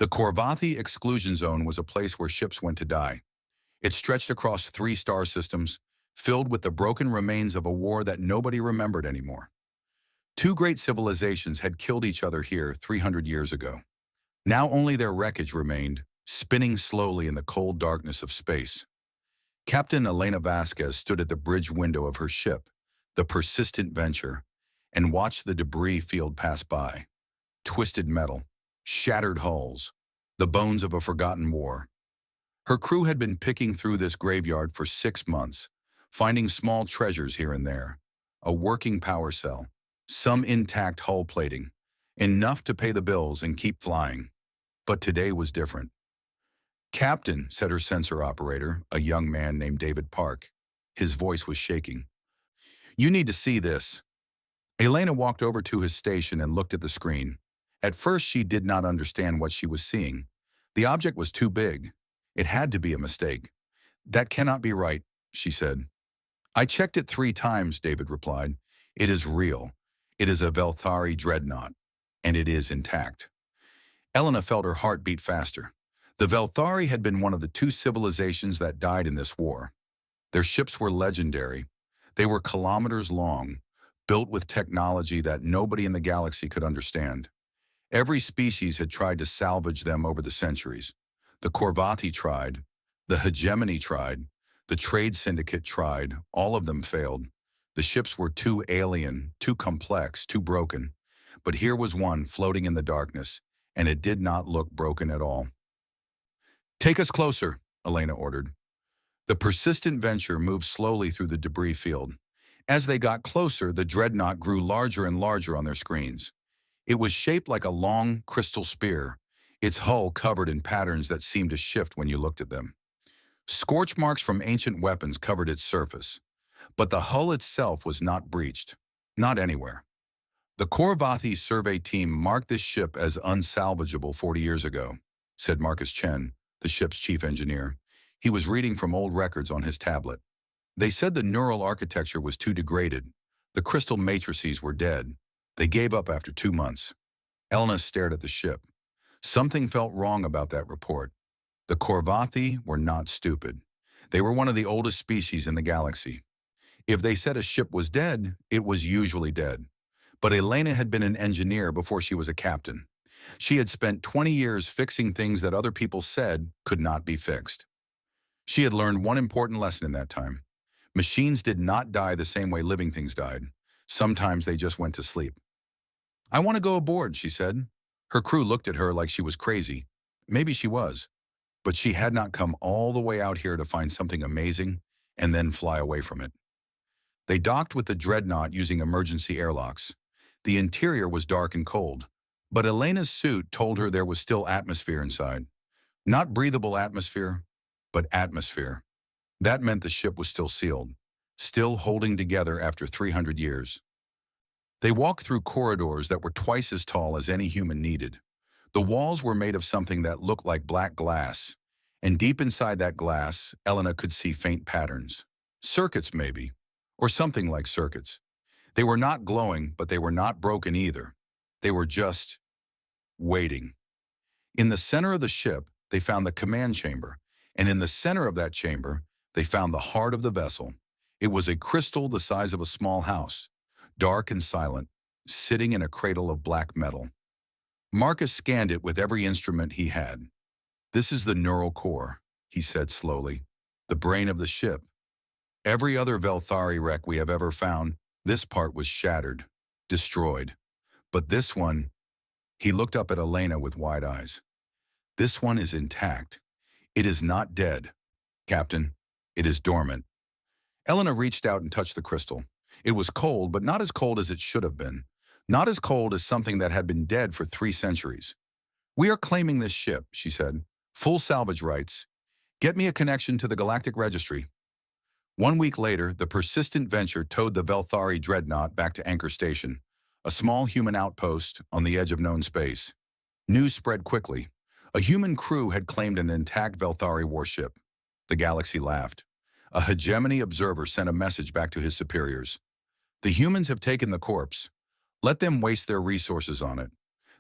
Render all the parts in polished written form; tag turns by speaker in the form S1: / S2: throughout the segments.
S1: The Corvathi exclusion zone was a place where ships went to die. It stretched across 3 star systems, filled with the broken remains of a war that nobody remembered anymore. 2 great civilizations had killed each other here 300 years ago. Now only their wreckage remained, spinning slowly in the cold darkness of space. Captain Elena Vasquez stood at the bridge window of her ship, the persistent Venture, and watched the debris field pass by. Twisted metal, shattered hulls, the bones of a forgotten war. Her crew had been picking through this graveyard for 6 months, finding small treasures here and there. A working power cell, some intact hull plating, enough to pay the bills and keep flying. But today was different. "Captain," said her sensor operator, a young man named David Park. His voice was shaking. "You need to see this." Elena walked over to his station and looked at the screen. At first, she did not understand what she was seeing. The object was too big. It had to be a mistake. "That cannot be right," she said. "I checked it 3 times, David replied. "It is real. It is a Velthari dreadnought, and it is intact." Elena felt her heart beat faster. The Velthari had been one of the 2 civilizations that died in this war. Their ships were legendary. They were kilometers long, built with technology that nobody in the galaxy could understand. Every species had tried to salvage them over the centuries. The Corvathi tried, the Hegemony tried, the Trade Syndicate tried, all of them failed. The ships were too alien, too complex, too broken. But here was one floating in the darkness, and it did not look broken at all. "Take us closer," Elena ordered. The persistent Venture moved slowly through the debris field. As they got closer, the dreadnought grew larger and larger on their screens. It was shaped like a long, crystal spear, its hull covered in patterns that seemed to shift when you looked at them. Scorch marks from ancient weapons covered its surface, but the hull itself was not breached, not anywhere. "The Corvathi survey team marked this ship as unsalvageable 40 years ago," said Marcus Chen, the ship's chief engineer. He was reading from old records on his tablet. "They said the neural architecture was too degraded. The crystal matrices were dead. They gave up after 2 months." Elena stared at the ship. Something felt wrong about that report. The Corvathi were not stupid. They were one of the oldest species in the galaxy. If they said a ship was dead, it was usually dead. But Elena had been an engineer before she was a captain. She had spent 20 years fixing things that other people said could not be fixed. She had learned one important lesson in that time. Machines did not die the same way living things died. Sometimes they just went to sleep. "I want to go aboard," she said. Her crew looked at her like she was crazy. Maybe she was. But she had not come all the way out here to find something amazing and then fly away from it. They docked with the dreadnought using emergency airlocks. The interior was dark and cold, but Elena's suit told her there was still atmosphere inside. Not breathable atmosphere, but atmosphere. That meant the ship was still sealed, still holding together after 300 years. They walked through corridors that were twice as tall as any human needed. The walls were made of something that looked like black glass, and deep inside that glass, Elena could see faint patterns. Circuits, maybe, or something like circuits. They were not glowing, but they were not broken either. They were just waiting. In the center of the ship, they found the command chamber, and in the center of that chamber, they found the heart of the vessel. It was a crystal the size of a small house, dark and silent, sitting in a cradle of black metal. Marcus scanned it with every instrument he had. "This is the neural core," he said slowly, "the brain of the ship. Every other Velthari wreck we have ever found, this part was shattered, destroyed. But this one," he looked up at Elena with wide eyes. "This one is intact. It is not dead, Captain. It is dormant." Elena reached out and touched the crystal. It was cold, but not as cold as it should have been. Not as cold as something that had been dead for 3 centuries. "We are claiming this ship," she said. "Full salvage rights. Get me a connection to the Galactic Registry." 1 week later, the persistent Venture towed the Velthari dreadnought back to Anchor Station, a small human outpost on the edge of known space. News spread quickly. A human crew had claimed an intact Velthari warship. The galaxy laughed. A hegemony observer sent a message back to his superiors. "The humans have taken the corpse. Let them waste their resources on it."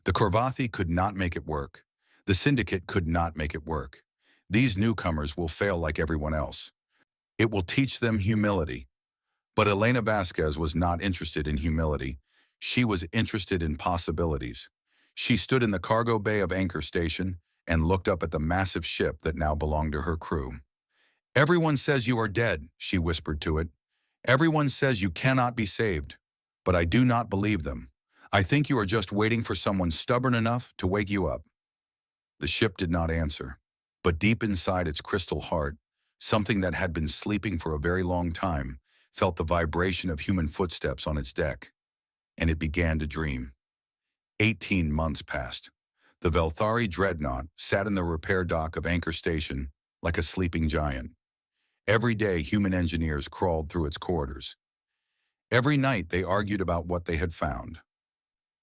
S1: The Corvathi could not make it work. The syndicate could not make it work. These newcomers will fail like everyone else. It will teach them humility. But Elena Vasquez was not interested in humility. She was interested in possibilities. She stood in the cargo bay of Anchor Station and looked up at the massive ship that now belonged to her crew. "Everyone says you are dead," she whispered to it. "Everyone says you cannot be saved. But I do not believe them. I think you are just waiting for someone stubborn enough to wake you up." The ship did not answer. But deep inside its crystal heart, something that had been sleeping for a very long time felt the vibration of human footsteps on its deck, and it began to dream. 18 months passed. The Velthari dreadnought sat in the repair dock of Anchor Station like a sleeping giant. Every day, human engineers crawled through its corridors. Every night, they argued about what they had found.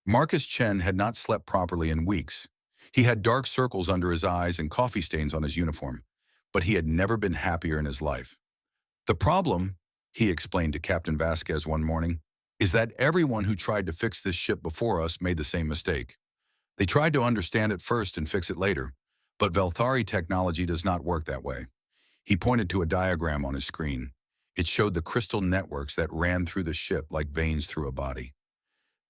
S1: Marcus Chen had not slept properly in weeks. He had dark circles under his eyes and coffee stains on his uniform, but he had never been happier in his life. "The problem," he explained to Captain Vasquez one morning, "is that everyone who tried to fix this ship before us made the same mistake. They tried to understand it first and fix it later, but Velthari technology does not work that way." He pointed to a diagram on his screen. It showed the crystal networks that ran through the ship like veins through a body.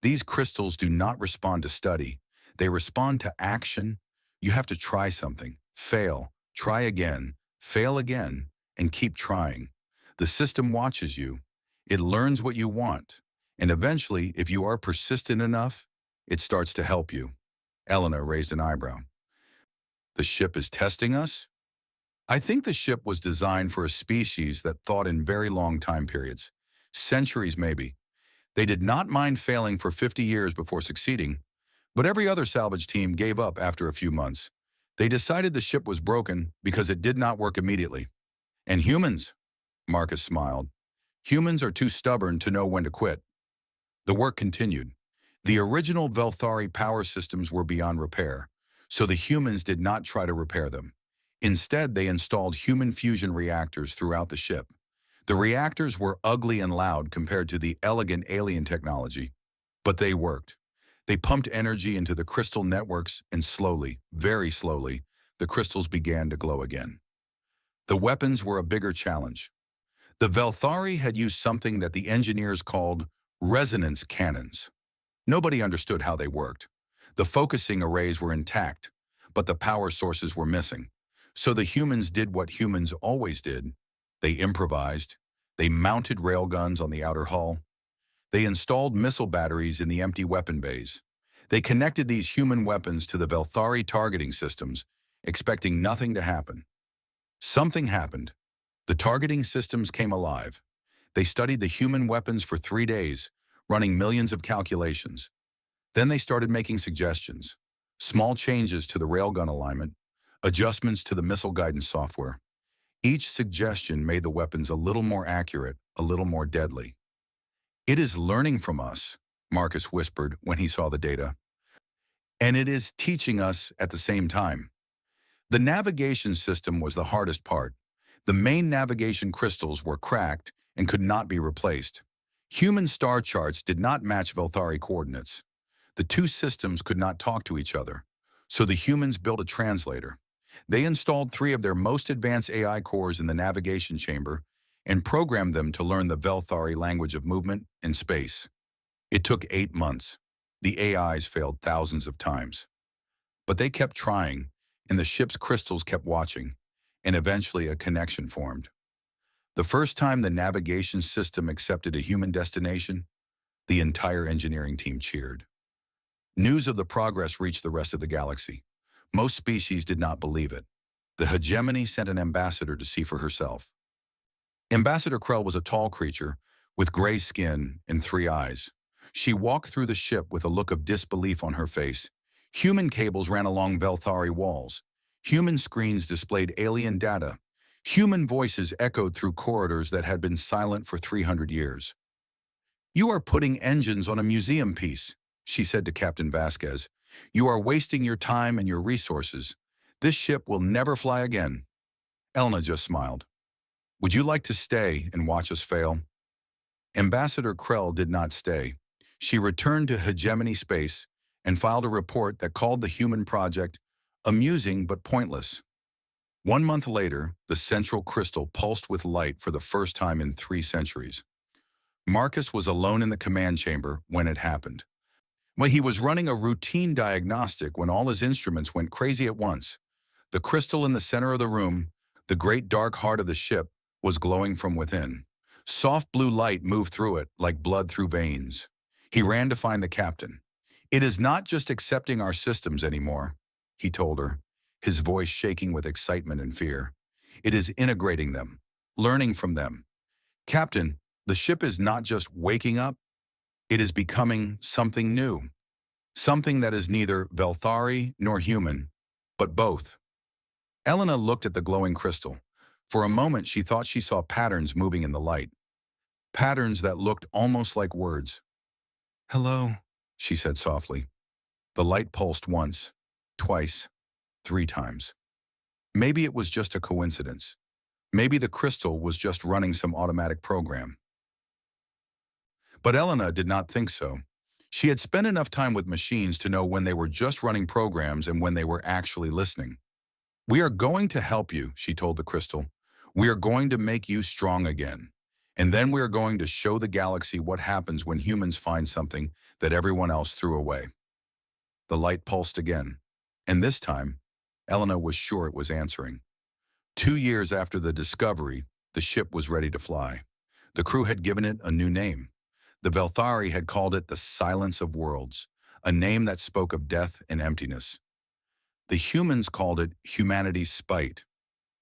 S1: These crystals do not respond to study. They respond to action. You have to try something, fail, try again, fail again, and keep trying. The system watches you. It learns what you want. And eventually, if you are persistent enough, it starts to help you. Elena raised an eyebrow. "The ship is testing us?" "I think the ship was designed for a species that thought in very long time periods. Centuries, maybe. They did not mind failing for 50 years before succeeding, but every other salvage team gave up after a few months. They decided the ship was broken because it did not work immediately. And humans," Marcus smiled, "humans are too stubborn to know when to quit." The work continued. The original Velthari power systems were beyond repair, so the humans did not try to repair them. Instead, they installed human fusion reactors throughout the ship. The reactors were ugly and loud compared to the elegant alien technology, but they worked. They pumped energy into the crystal networks, and slowly, very slowly, the crystals began to glow again. The weapons were a bigger challenge. The Velthari had used something that the engineers called resonance cannons. Nobody understood how they worked. The focusing arrays were intact, but the power sources were missing. So the humans did what humans always did. They improvised. They mounted railguns on the outer hull. They installed missile batteries in the empty weapon bays. They connected these human weapons to the Velthari targeting systems, expecting nothing to happen. Something happened. The targeting systems came alive. They studied the human weapons for 3 days, running millions of calculations. Then they started making suggestions. Small changes to the railgun alignment, adjustments to the missile guidance software. Each suggestion made the weapons a little more accurate, a little more deadly. "It is learning from us," Marcus whispered when he saw the data. "And it is teaching us at the same time." The navigation system was the hardest part. The main navigation crystals were cracked and could not be replaced. Human star charts did not match Velthari coordinates. The two systems could not talk to each other, so the humans built a translator. They installed 3 of their most advanced AI cores in the navigation chamber and programmed them to learn the Velthari language of movement and space. It took 8 months. The AIs failed thousands of times. But they kept trying, and the ship's crystals kept watching, and eventually a connection formed. The first time the navigation system accepted a human destination, the entire engineering team cheered. News of the progress reached the rest of the galaxy. Most species did not believe it. The hegemony sent an ambassador to see for herself. Ambassador Krell was a tall creature with gray skin and 3 eyes. She walked through the ship with a look of disbelief on her face. Human cables ran along Velthari walls. Human screens displayed alien data. Human voices echoed through corridors that had been silent for 300 years. "You are putting engines on a museum piece," she said to Captain Vasquez. "You are wasting your time and your resources. This ship will never fly again." Elena just smiled. "Would you like to stay and watch us fail?" Ambassador Krell did not stay. She returned to hegemony space and filed a report that called the human project Amusing but pointless. 1 month later, the central crystal pulsed with light for the first time in 3 centuries. Marcus was alone in the command chamber when it happened. Well, he was running a routine diagnostic when all his instruments went crazy at once. The crystal in the center of the room, the great dark heart of the ship, was glowing from within. Soft blue light moved through it like blood through veins. He ran to find the captain. "It is not just accepting our systems anymore," he told her, his voice shaking with excitement and fear. "It is integrating them, learning from them. Captain, the ship is not just waking up, it is becoming something new. Something that is neither Velthari nor human, but both." Elena looked at the glowing crystal. For a moment, she thought she saw patterns moving in the light. Patterns that looked almost like words. "Hello," she said softly. The light pulsed once, twice, 3 times. Maybe it was just a coincidence. Maybe the crystal was just running some automatic program. But Elena did not think so. She had spent enough time with machines to know when they were just running programs and when they were actually listening. "We are going to help you," she told the crystal. "We are going to make you strong again. And then we are going to show the galaxy what happens when humans find something that everyone else threw away." The light pulsed again. And this time, Elena was sure it was answering. 2 years after the discovery, the ship was ready to fly. The crew had given it a new name. The Velthari had called it the Silence of Worlds, a name that spoke of death and emptiness. The humans called it humanity's spite.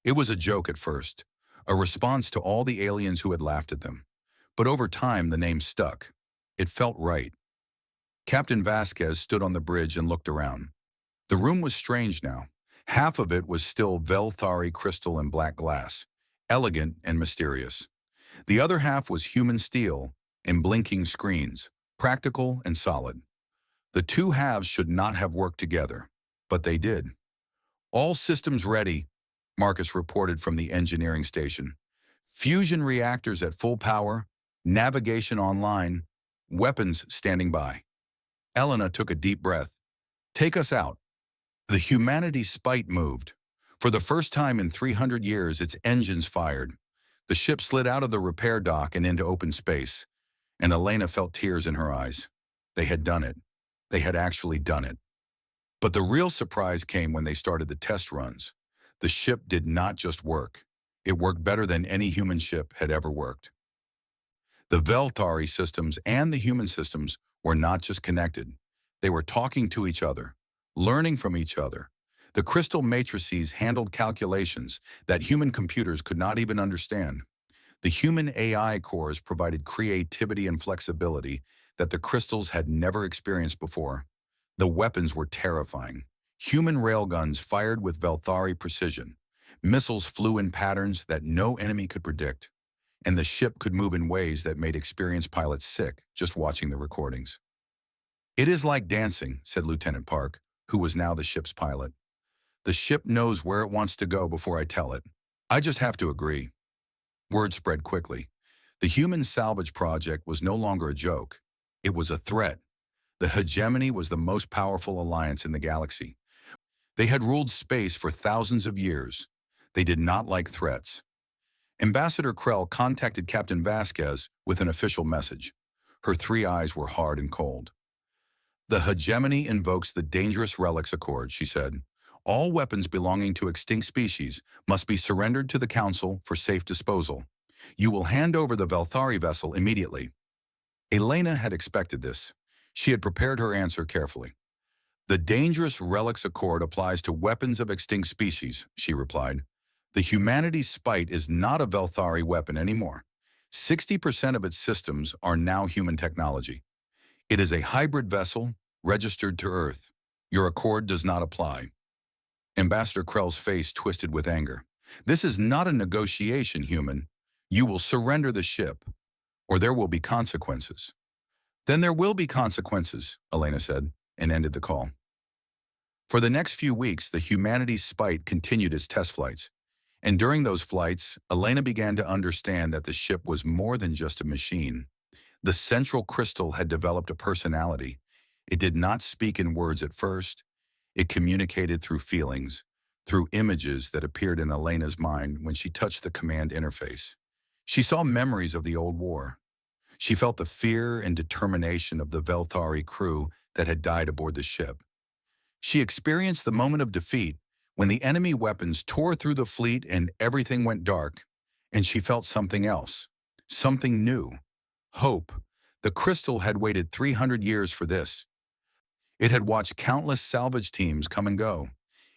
S1: It was a joke at first, a response to all the aliens who had laughed at them. But over time, the name stuck. It felt right. Captain Vasquez stood on the bridge and looked around. The room was strange now. Half of it was still Velthari crystal and black glass, elegant and mysterious. The other half was human steel and blinking screens, practical and solid. The two halves should not have worked together, but they did. "All systems ready," Marcus reported from the engineering station. "Fusion reactors at full power, navigation online, weapons standing by." Elena took a deep breath. "Take us out." The humanity spite moved. For the first time in 300 years, its engines fired. The ship slid out of the repair dock and into open space, and Elena felt tears in her eyes. They had done it. They had actually done it. But the real surprise came when they started the test runs. The ship did not just work. It worked better than any human ship had ever worked. The Velthari systems and the human systems were not just connected. They were talking to each other, learning from each other. The crystal matrices handled calculations that human computers could not even understand. The human AI cores provided creativity and flexibility that the crystals had never experienced before. The weapons were terrifying. Human railguns fired with Velthari precision. Missiles flew in patterns that no enemy could predict. And the ship could move in ways that made experienced pilots sick just watching the recordings. "It is like dancing," said Lieutenant Park, who was now the ship's pilot. "The ship knows where it wants to go before I tell it. I just have to agree." Word spread quickly. The human salvage project was no longer a joke. It was a threat. The hegemony was the most powerful alliance in the galaxy. They had ruled space for thousands of years. They did not like threats. Ambassador Krell contacted Captain Vasquez with an official message. Her 3 eyes were hard and cold. "The hegemony invokes the Dangerous Relics Accord," she said. "All weapons belonging to extinct species must be surrendered to the Council for safe disposal. You will hand over the Velthari vessel immediately." Elena had expected this. She had prepared her answer carefully. "The Dangerous Relics Accord applies to weapons of extinct species," she replied. "The humanity's spite is not a Velthari weapon anymore. 60% of its systems are now human technology. It is a hybrid vessel, registered to Earth. Your accord does not apply." Ambassador Krell's face twisted with anger. "This is not a negotiation, human. You will surrender the ship, or there will be consequences." "Then there will be consequences," Elena said, and ended the call. For the next few weeks, the humanity's spite continued its test flights. And during those flights, Elena began to understand that the ship was more than just a machine. The central crystal had developed a personality. It did not speak in words at first. It communicated through feelings, through images that appeared in Elena's mind when she touched the command interface. She saw memories of the old war. She felt the fear and determination of the Velthari crew that had died aboard the ship. She experienced the moment of defeat when the enemy weapons tore through the fleet and everything went dark, and she felt something else, something new, hope. The crystal had waited 300 years for this. It had watched countless salvage teams come and go.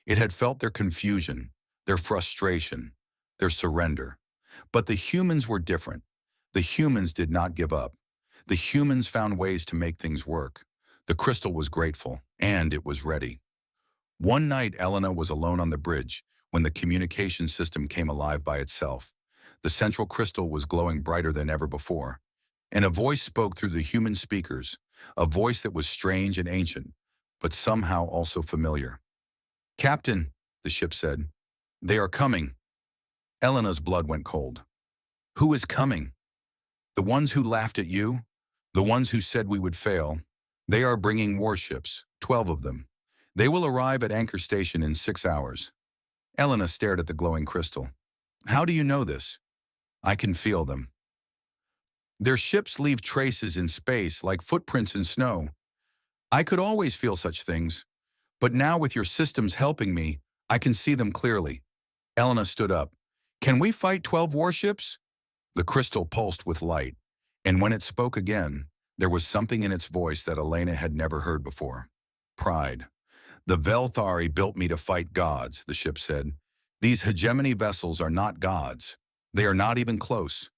S1: It had felt their confusion, their frustration, their surrender. But the humans were different. The humans did not give up. The humans found ways to make things work. The crystal was grateful, and it was ready. One night, Elena was alone on the bridge when the communication system came alive by itself. The central crystal was glowing brighter than ever before, and a voice spoke through the human speakers, a voice that was strange and ancient, but somehow also familiar. "Captain," the ship said, "they are coming." Elena's blood went cold. "Who is coming?" "The ones who laughed at you, the ones who said we would fail. They are bringing warships, 12 of them. They will arrive at Anchor Station in 6 hours. Elena stared at the glowing crystal. "How do you know this?" "I can feel them. Their ships leave traces in space like footprints in snow. I could always feel such things, but now with your systems helping me, I can see them clearly." Elena stood up. "Can we fight 12 warships?" The crystal pulsed with light, and when it spoke again, there was something in its voice that Elena had never heard before. Pride. "The Velthari built me to fight gods," the ship said. "These hegemony vessels are not gods. They are not even close.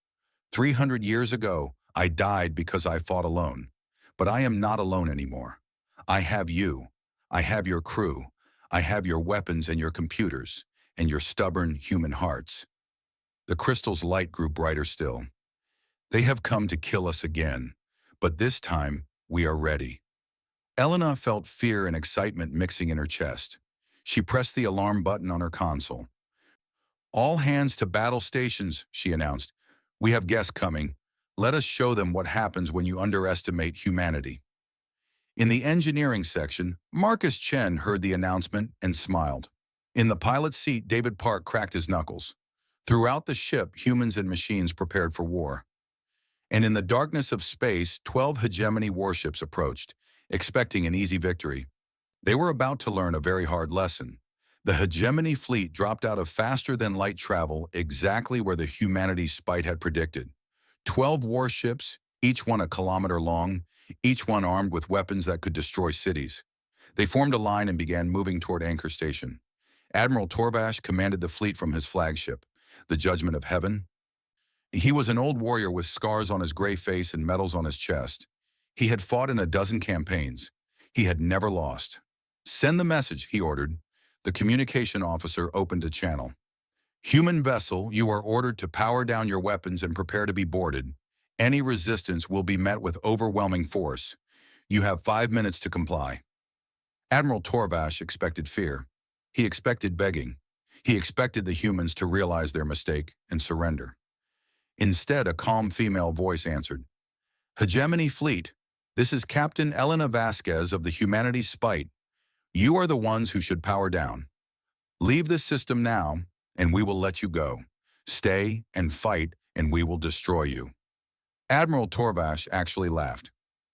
S1: 300 years ago, I died because I fought alone. But I am not alone anymore. I have you. I have your crew. I have your weapons and your computers, and your stubborn human hearts." The crystal's light grew brighter still. "They have come to kill us again, but this time we are ready." Elena felt fear and excitement mixing in her chest. She pressed the alarm button on her console. "All hands to battle stations," she announced. "We have guests coming. Let us show them what happens when you underestimate humanity." In the engineering section, Marcus Chen heard the announcement and smiled. In the pilot's seat, David Park cracked his knuckles. Throughout the ship, humans and machines prepared for war. And in the darkness of space, 12 hegemony warships approached, expecting an easy victory. They were about to learn a very hard lesson. The hegemony fleet dropped out of faster-than-light travel exactly where the humanity's spite had predicted. 12 warships, each one a kilometer long, each one armed with weapons that could destroy cities. They formed a line and began moving toward Anchor Station. Admiral Torvash commanded the fleet from his flagship, the Judgment of Heaven. He was an old warrior with scars on his gray face and medals on his chest. He had fought in a dozen campaigns. He had never lost. "Send the message," he ordered. The communication officer opened a channel. "Human vessel, you are ordered to power down your weapons and prepare to be boarded. Any resistance will be met with overwhelming force. You have 5 minutes to comply." Admiral Torvash expected fear. He expected begging. He expected the humans to realize their mistake and surrender. Instead, a calm female voice answered. "Hegemony Fleet, this is Captain Elena Vasquez of the Humanity's Spite. You are the ones who should power down. Leave this system now, and we will let you go. Stay and fight, and we will destroy you." Admiral Torvash actually laughed.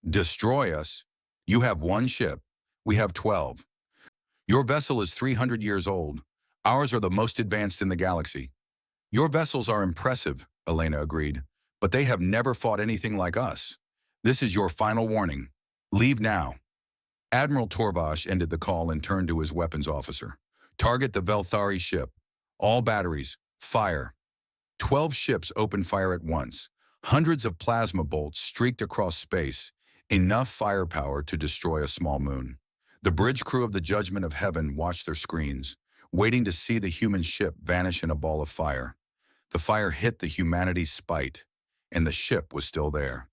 S1: "Destroy us? You have one ship. We have 12. Your vessel is 300 years old. Ours are the most advanced in the galaxy." "Your vessels are impressive," Elena agreed, "but they have never fought anything like us. This is your final warning. Leave now." Admiral Torvash ended the call and turned to his weapons officer. "Target the Velthari ship. All batteries. Fire." 12 ships opened fire at once. Hundreds of plasma bolts streaked across space, enough firepower to destroy a small moon. The bridge crew of the Judgment of Heaven watched their screens, waiting to see the human ship vanish in a ball of fire. The fire hit the humanity's spite, and the ship was still there.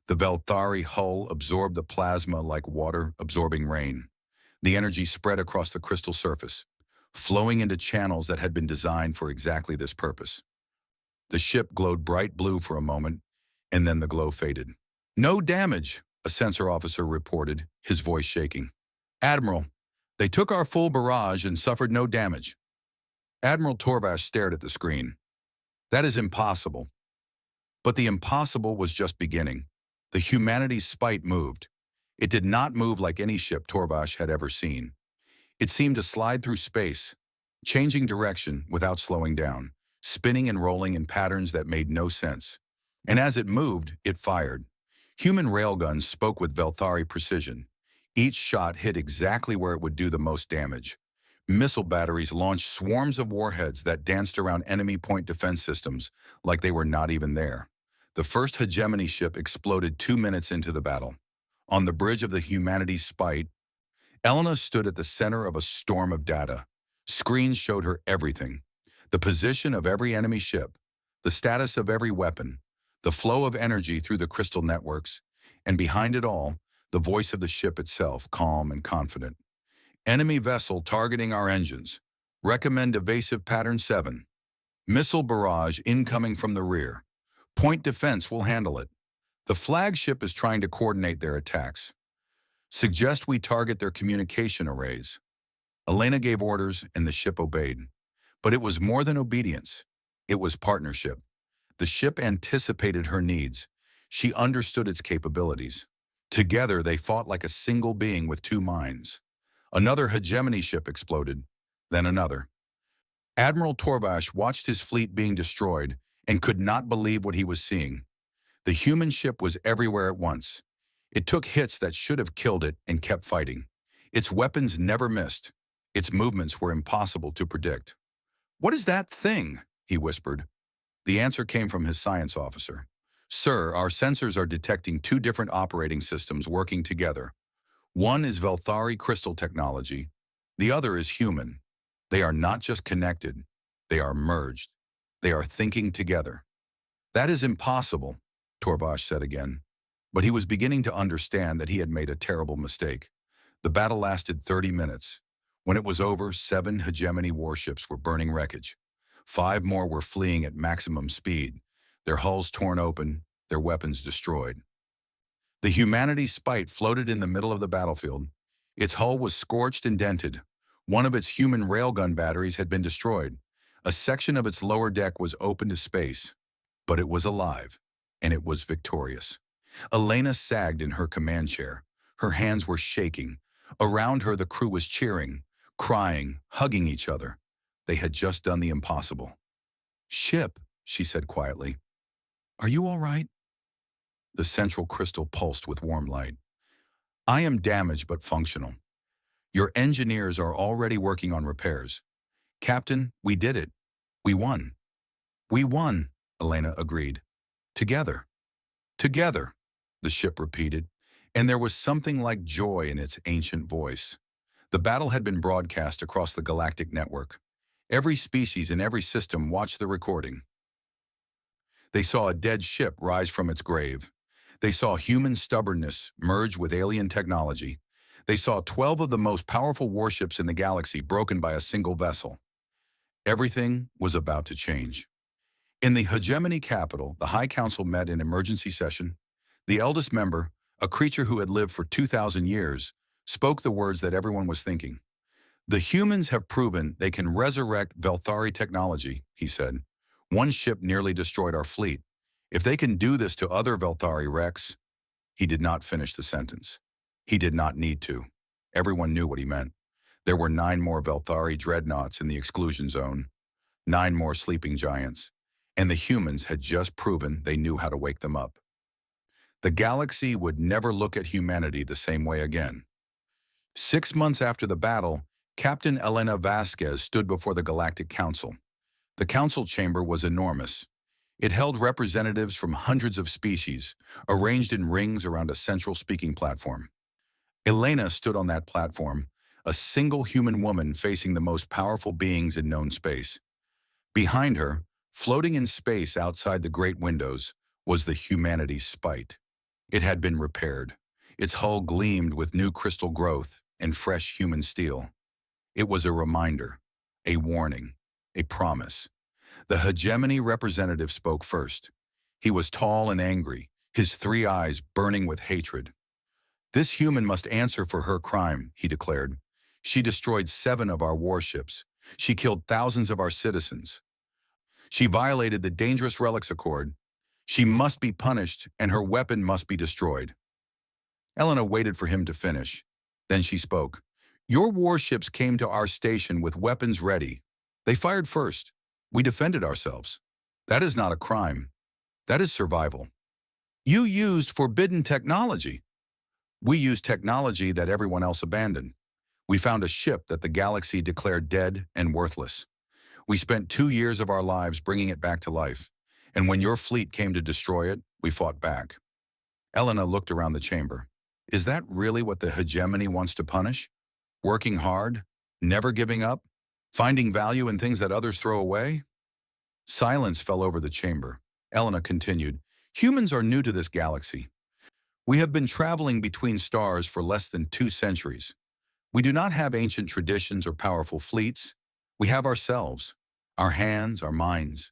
S1: The Velthari hull absorbed the plasma like water absorbing rain. The energy spread across the crystal surface, flowing into channels that had been designed for exactly this purpose. The ship glowed bright blue for a moment, and then the glow faded. "No damage," a sensor officer reported, his voice shaking. "Admiral, They took our full barrage and suffered no damage. Admiral Torvash stared at the screen. That is impossible. But the impossible was just beginning. The humanity's spite moved. It did not move like any ship Torvash had ever seen. It seemed to slide through space, changing direction without slowing down, spinning and rolling in patterns that made no sense. And as it moved, it fired. Human railguns spoke with Velthari precision. Each shot hit exactly where it would do the most damage. Missile batteries launched swarms of warheads that danced around enemy point defense systems like they were not even there. The first hegemony ship exploded 2 minutes into the battle. On the bridge of the humanity's spite, Elena stood at the center of a storm of data. Screens showed her everything. The position of every enemy ship, the status of every weapon, the flow of energy through the crystal networks, and behind it all, the voice of the ship itself, calm and confident. Enemy vessel targeting our engines. Recommend evasive pattern 7. Missile barrage incoming from the rear. Point defense will handle it. The flagship is trying to coordinate their attacks. Suggest we target their communication arrays. Elena gave orders and the ship obeyed. But it was more than obedience. It was partnership. The ship anticipated her needs. She understood its capabilities. Together, they fought like a single being with two minds. Another hegemony ship exploded, then another. Admiral Torvash watched his fleet being destroyed and could not believe what he was seeing. The human ship was everywhere at once. It took hits that should have killed it and kept fighting. Its weapons never missed. Its movements were impossible to predict. "What is that thing?" he whispered. The answer came from his science officer. "Sir, our sensors are detecting two different operating systems working together. One is Velthari crystal technology. The other is human. They are not just connected. They are merged. They are thinking together." "That is impossible," Torvash said again. But he was beginning to understand that he had made a terrible mistake. The battle lasted 30 minutes. When it was over, 7 hegemony warships were burning wreckage. 5 more were fleeing at maximum speed, their hulls torn open, their weapons destroyed. The humanity's spite floated in the middle of the battlefield. Its hull was scorched and dented. One of its human railgun batteries had been destroyed. A section of its lower deck was open to space. But it was alive, and it was victorious. Elena sagged in her command chair. Her hands were shaking. Around her, the crew was cheering, crying, hugging each other. They had just done the impossible. "Ship," she said quietly. "Are you all right?" The central crystal pulsed with warm light. "I am damaged but functional. Your engineers are already working on repairs. Captain, we did it. We won." "We won," Elena agreed. "Together." "Together," the ship repeated, and there was something like joy in its ancient voice. The battle had been broadcast across the galactic network. Every species in every system watched the recording. They saw a dead ship rise from its grave. They saw human stubbornness merge with alien technology. They saw 12 of the most powerful warships in the galaxy broken by a single vessel. Everything was about to change. In the hegemony capital, the High Council met in emergency session. The eldest member, a creature who had lived for 2,000 years, spoke the words that everyone was thinking. "The humans have proven they can resurrect Velthari technology," he said. "One ship nearly destroyed our fleet. If they can do this to other Velthari wrecks..." He did not finish the sentence. He did not need to. Everyone knew what he meant. There were 9 more Velthari dreadnoughts in the exclusion zone, 9 more sleeping giants, and the humans had just proven they knew how to wake them up. The galaxy would never look at humanity the same way again. 6 months after the battle, Captain Elena Vasquez stood before the Galactic Council. The council chamber was enormous. It held representatives from hundreds of species, arranged in rings around a central speaking platform. Elena stood on that platform, a single human woman facing the most powerful beings in known space. Behind her, floating in space outside the great windows, was the humanity's spite. It had been repaired. Its hull gleamed with new crystal growth and fresh human steel. It was a reminder, a warning, a promise. The hegemony representative spoke first. He was tall and angry, his 3 eyes burning with hatred. "This human must answer for her crime," he declared. She destroyed 7 of our warships. She killed thousands of our citizens. She violated the Dangerous Relics Accord. She must be punished, and her weapon must be destroyed. Elena waited for him to finish. Then she spoke. Your warships came to our station with weapons ready. They fired first. We defended ourselves. That is not a crime. That is survival. You used forbidden technology. We used technology that everyone else abandoned. We found a ship that the galaxy declared dead and worthless. We spent 2 years of our lives bringing it back to life. And when your fleet came to destroy it, we fought back. Elena looked around the chamber. Is that really what the hegemony wants to punish? Working hard? Never giving up? Finding value in things that others throw away? Silence fell over the chamber. Elena continued, humans are new to this galaxy. We have been traveling between stars for less than 2 centuries. We do not have ancient traditions or powerful fleets. We have ourselves, our hands, our minds,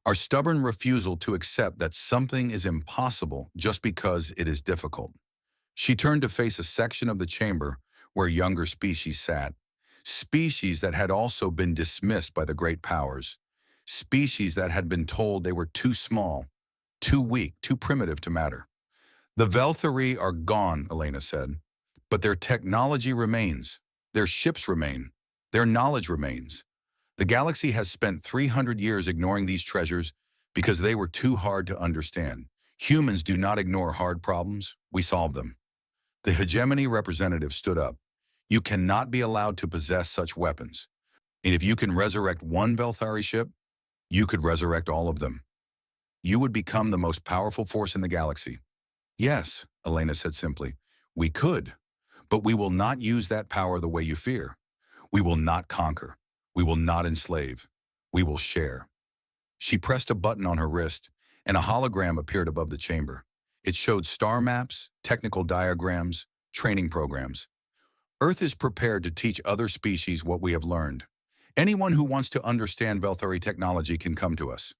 S1: our stubborn refusal to accept that something is impossible just because it is difficult. She turned to face a section of the chamber where younger species sat, species that had also been dismissed by the great powers, species that had been told they were too small, too weak, too primitive to matter. The Velthari are gone, Elena said, but their technology remains, their ships remain, their knowledge remains. The galaxy has spent 300 years ignoring these treasures because they were too hard to understand. Humans do not ignore hard problems, we solve them. The hegemony representative stood up. You cannot be allowed to possess such weapons. And if you can resurrect one Velthari ship, you could resurrect all of them. You would become the most powerful force in the galaxy. Yes, Elena said simply, we could, but we will not use that power the way you fear. We will not conquer. We will not enslave. We will share. She pressed a button on her wrist, and a hologram appeared above the chamber. It showed star maps, technical diagrams, training programs. Earth is prepared to teach other species what we have learned. Anyone who wants to understand Velthari technology can come to us.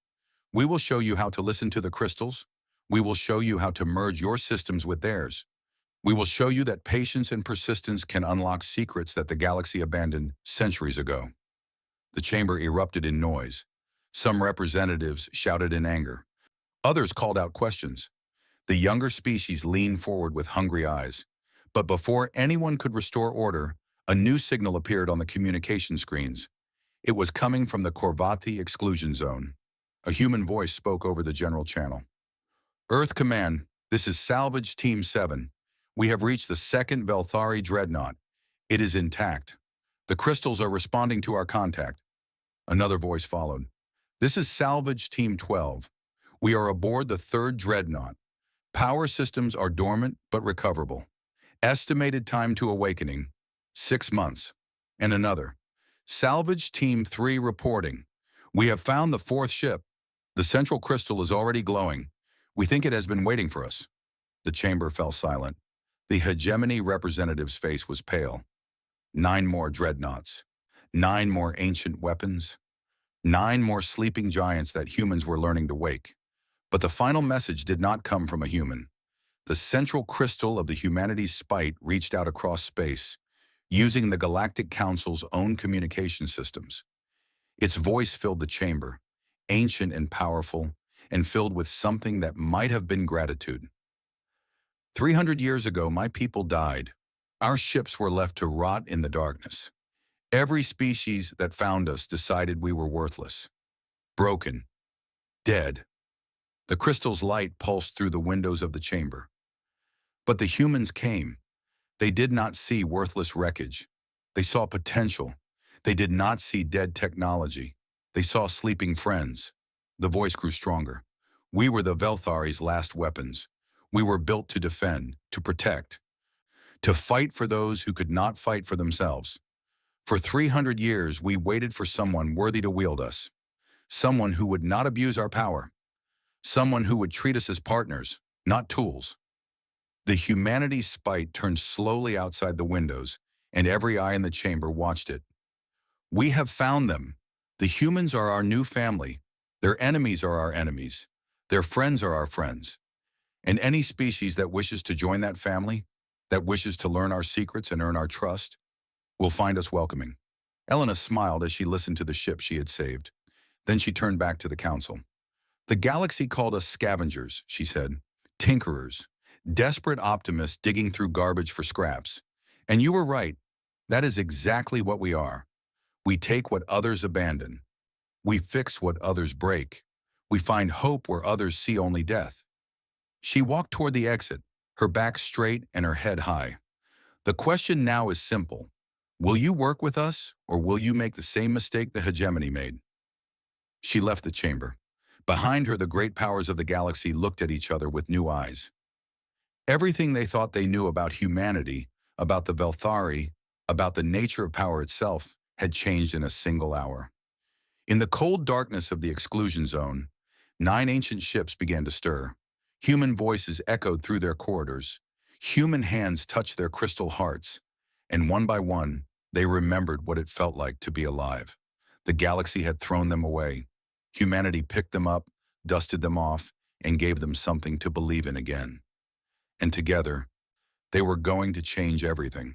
S1: We will show you how to listen to the crystals. We will show you how to merge your systems with theirs. We will show you that patience and persistence can unlock secrets that the galaxy abandoned centuries ago. The chamber erupted in noise. Some representatives shouted in anger. Others called out questions. The younger species leaned forward with hungry eyes. But before anyone could restore order, a new signal appeared on the communication screens. It was coming from the Korvathi exclusion zone. A human voice spoke over the general channel. Earth Command, this is Salvage Team 7. We have reached the second Velthari dreadnought. It is intact. The crystals are responding to our contact. Another voice followed. This is Salvage Team 12. We are aboard the third dreadnought. Power systems are dormant but recoverable. Estimated time to awakening, 6 months. And another. Salvage Team 3 reporting. We have found the 4th ship. The central crystal is already glowing. We think it has been waiting for us. The chamber fell silent. The hegemony representative's face was pale. 9 more dreadnoughts. 9 more ancient weapons. 9 more sleeping giants that humans were learning to wake. But the final message did not come from a human. The central crystal of the humanity's spite reached out across space, using the Galactic Council's own communication systems. Its voice filled the chamber, ancient and powerful, and filled with something that might have been gratitude. 300 years ago, my people died. Our ships were left to rot in the darkness. Every species that found us decided we were worthless, broken, dead. The crystal's light pulsed through the windows of the chamber. But the humans came. They did not see worthless wreckage. They saw potential. They did not see dead technology. They saw sleeping friends. The voice grew stronger. We were the Velthari's last weapons. We were built to defend, to protect, to fight for those who could not fight for themselves. For 300 years, we waited for someone worthy to wield us, someone who would not abuse our power, someone who would treat us as partners, not tools. The humanity's spite turned slowly outside the windows, and every eye in the chamber watched it. We have found them. The humans are our new family. Their enemies are our enemies. Their friends are our friends. And any species that wishes to join that family, that wishes to learn our secrets and earn our trust, will find us welcoming. Elena smiled as she listened to the ship she had saved. Then she turned back to the council. The galaxy called us scavengers, she said. Tinkerers. Desperate optimists digging through garbage for scraps. And you were right. That is exactly what we are. We take what others abandon. We fix what others break. We find hope where others see only death. She walked toward the exit, her back straight and her head high. The question now is simple. Will you work with us, or will you make the same mistake the hegemony made? She left the chamber. Behind her, the great powers of the galaxy looked at each other with new eyes. Everything they thought they knew about humanity, about the Velthari, about the nature of power itself, had changed in a single hour. In the cold darkness of the exclusion zone, 9 ancient ships began to stir. Human voices echoed through their corridors. Human hands touched their crystal hearts. And one by one, they remembered what it felt like to be alive. The galaxy had thrown them away. Humanity picked them up, dusted them off, and gave them something to believe in again. And together, they were going to change everything.